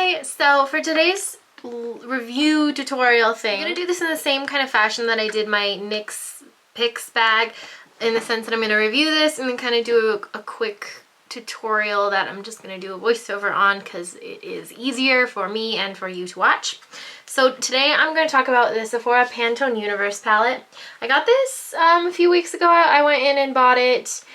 Hi! So for today's review tutorial thing, I'm going to do this in the same kind of fashion that I did my NYX Picks bag, in the sense that I'm going to review this and then kind of do a quick tutorial that I'm just going to do a voiceover on because it is easier for me and for you to watch. So today I'm going to talk about the Sephora Pantone Universe palette. I got this a few weeks ago. I went in and bought it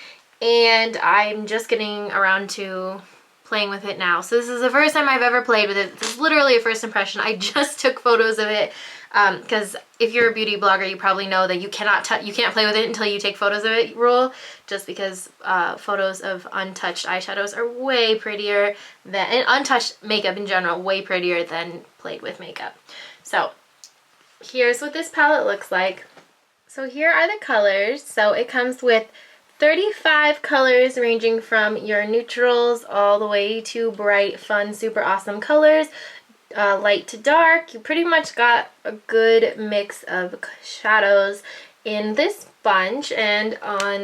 and I'm just getting around to playing with it now. So this is the first time I've ever played with it. This is literally a first impression. I just took photos of it because if you're a beauty blogger, you probably know that you can't play with it until you take photos of it rule, just because photos of untouched eyeshadows are way prettier than, and untouched makeup in general, way prettier than played with makeup. So here's what this palette looks like. So here are the colors. So it comes with 35 colors ranging from your neutrals all the way to bright, fun, super awesome colors, light to dark. You pretty much got a good mix of shadows in this bunch, and on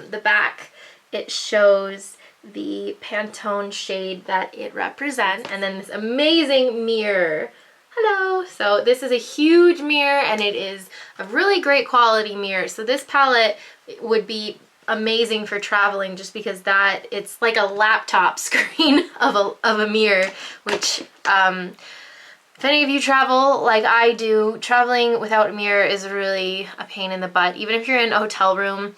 the back it shows the Pantone shade that it represents, and then this amazing mirror. Hello! So this is a huge mirror and it is a really great quality mirror. So this palette would be amazing for traveling, just because it's like a laptop screen of a mirror, which if any of you travel like I do, traveling without a mirror is really a pain in the butt. Even if you're in a hotel room,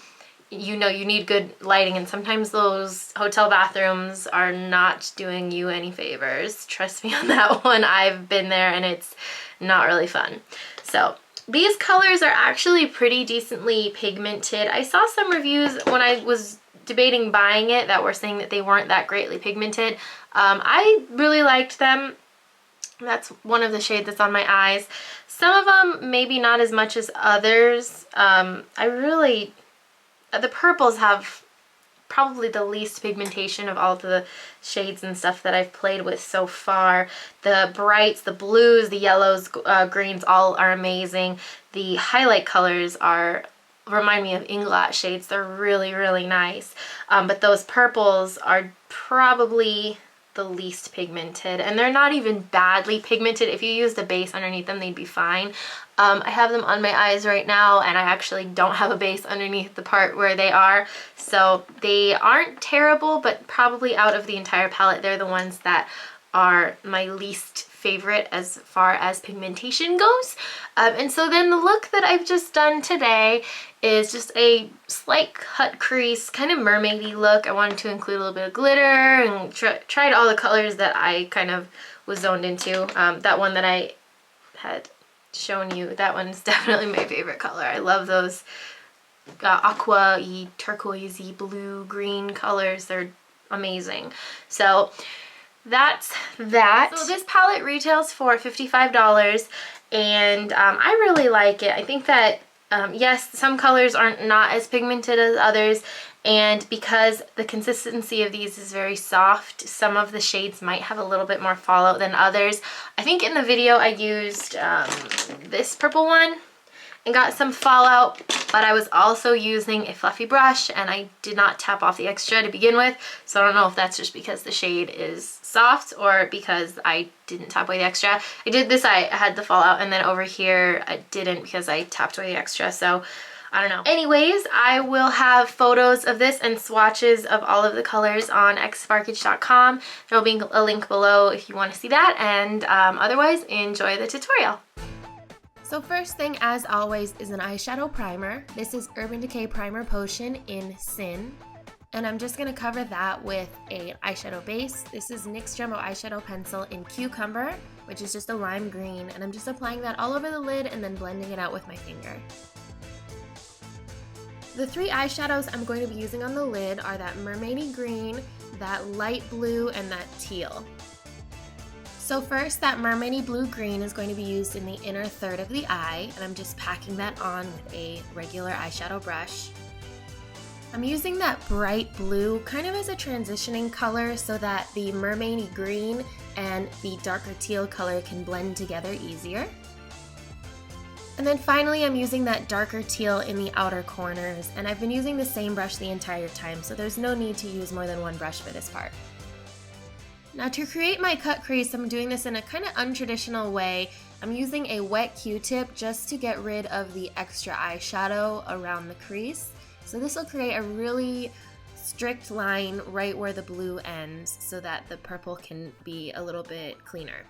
you know you need good lighting, and sometimes those hotel bathrooms are not doing you any favors. Trust me on that one. I've been there and it's not really fun. So these colors are actually pretty decently pigmented. I saw some reviews when I was debating buying it that were saying that they weren't that greatly pigmented. I really liked them. That's one of the shades that's on my eyes. Some of them maybe not as much as others. The purples have probably the least pigmentation of all the shades and stuff that I've played with so far. The brights, the blues, the yellows, greens, all are amazing. The highlight colors remind me of Inglot shades. They're really, really nice. But those purples are probably the least pigmented, and they're not even badly pigmented. If you used a base underneath them, they'd be fine. I have them on my eyes right now, and I actually don't have a base underneath the part where they are, so they aren't terrible, but probably out of the entire palette, they're the ones that are my least favorite as far as pigmentation goes. And so then the look that I've just done today is just a slight cut crease, kind of mermaidy look. I wanted to include a little bit of glitter and tried all the colors that I kind of was zoned into. That one that I had shown you, that one's definitely my favorite color. I love those aqua-y, turquoise-y, blue, green colors. They're amazing. So that's that. So this palette retails for $55 and I really like it. I think that yes, some colors are not as pigmented as others, and because the consistency of these is very soft, some of the shades might have a little bit more fallout than others. I think in the video I used this purple one and got some fallout, but I was also using a fluffy brush and I did not tap off the extra to begin with, so I don't know if that's just because the shade is soft or because I didn't tap away the extra. I did this, I had the fallout, and then over here I didn't because I tapped away the extra, so I don't know. Anyways, I will have photos of this and swatches of all of the colors on xsparkage.com. There will be a link below if you want to see that, and otherwise enjoy the tutorial. So first thing, as always, is an eyeshadow primer. This is Urban Decay Primer Potion in Sin. And I'm just going to cover that with an eyeshadow base. This is NYX Jumbo Eyeshadow Pencil in Cucumber, which is just a lime green. And I'm just applying that all over the lid and then blending it out with my finger. The three eyeshadows I'm going to be using on the lid are that mermaidy green, that light blue, and that teal. So first, that mermaidy blue-green is going to be used in the inner third of the eye, and I'm just packing that on with a regular eyeshadow brush. I'm using that bright blue kind of as a transitioning color so that the mermaidy green and the darker teal color can blend together easier. And then finally, I'm using that darker teal in the outer corners, and I've been using the same brush the entire time, so there's no need to use more than one brush for this part. Now to create my cut crease, I'm doing this in a kind of untraditional way. I'm using a wet Q-tip just to get rid of the extra eyeshadow around the crease. So this will create a really strict line right where the blue ends so that the purple can be a little bit cleaner.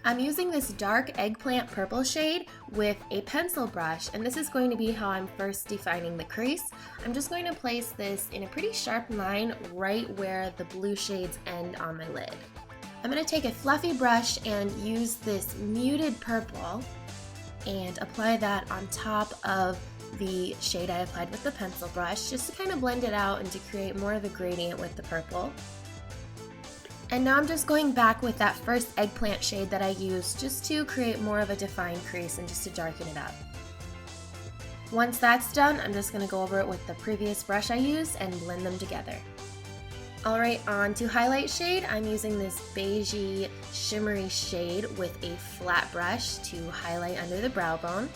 I'm using this dark eggplant purple shade with a pencil brush, and this is going to be how I'm first defining the crease. I'm just going to place this in a pretty sharp line right where the blue shades end on my lid. I'm going to take a fluffy brush and use this muted purple and apply that on top of the shade I applied with the pencil brush, just to kind of blend it out and to create more of a gradient with the purple. And now I'm just going back with that first eggplant shade that I used just to create more of a defined crease and just to darken it up. Once that's done, I'm just going to go over it with the previous brush I used and blend them together. Alright, on to highlight shade. I'm using this beigey shimmery shade with a flat brush to highlight under the brow bone.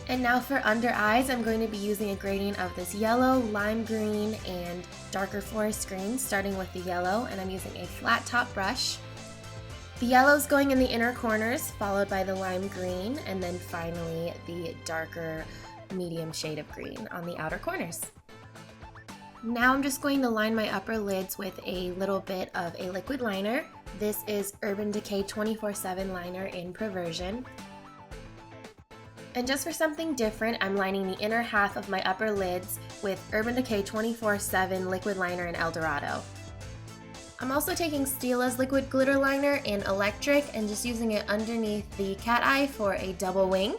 And now for under eyes, I'm going to be using a gradient of this yellow, lime green, and darker forest green, starting with the yellow, and I'm using a flat top brush. The yellow's going in the inner corners, followed by the lime green, and then finally the darker medium shade of green on the outer corners. Now I'm just going to line my upper lids with a little bit of a liquid liner. This is Urban Decay 24/7 liner in Perversion. And just for something different, I'm lining the inner half of my upper lids with Urban Decay 24/7 liquid liner in El Dorado. I'm also taking Stila's liquid glitter liner in Electric and just using it underneath the cat eye for a double wing.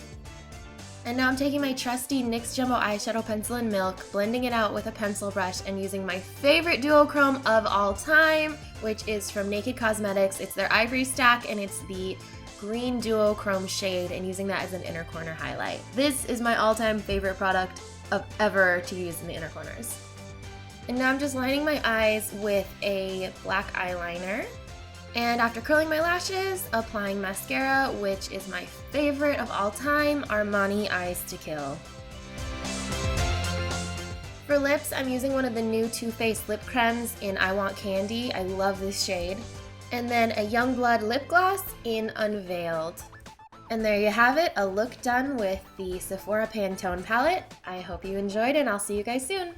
And now I'm taking my trusty NYX Jumbo eyeshadow pencil in Milk, blending it out with a pencil brush, and using my favorite duochrome of all time, which is from Naked Cosmetics. It's their Ivory Stack, and it's the green duochrome shade, and using that as an inner corner highlight. This is my all-time favorite product of ever to use in the inner corners. And now I'm just lining my eyes with a black eyeliner. And after curling my lashes, applying mascara, which is my favorite of all time, Armani Eyes to Kill. For lips, I'm using one of the new Too Faced lip creams in I Want Candy. I love this shade. And then a Youngblood lip gloss in Unveiled. And there you have it, a look done with the Sephora Pantone palette. I hope you enjoyed, and I'll see you guys soon.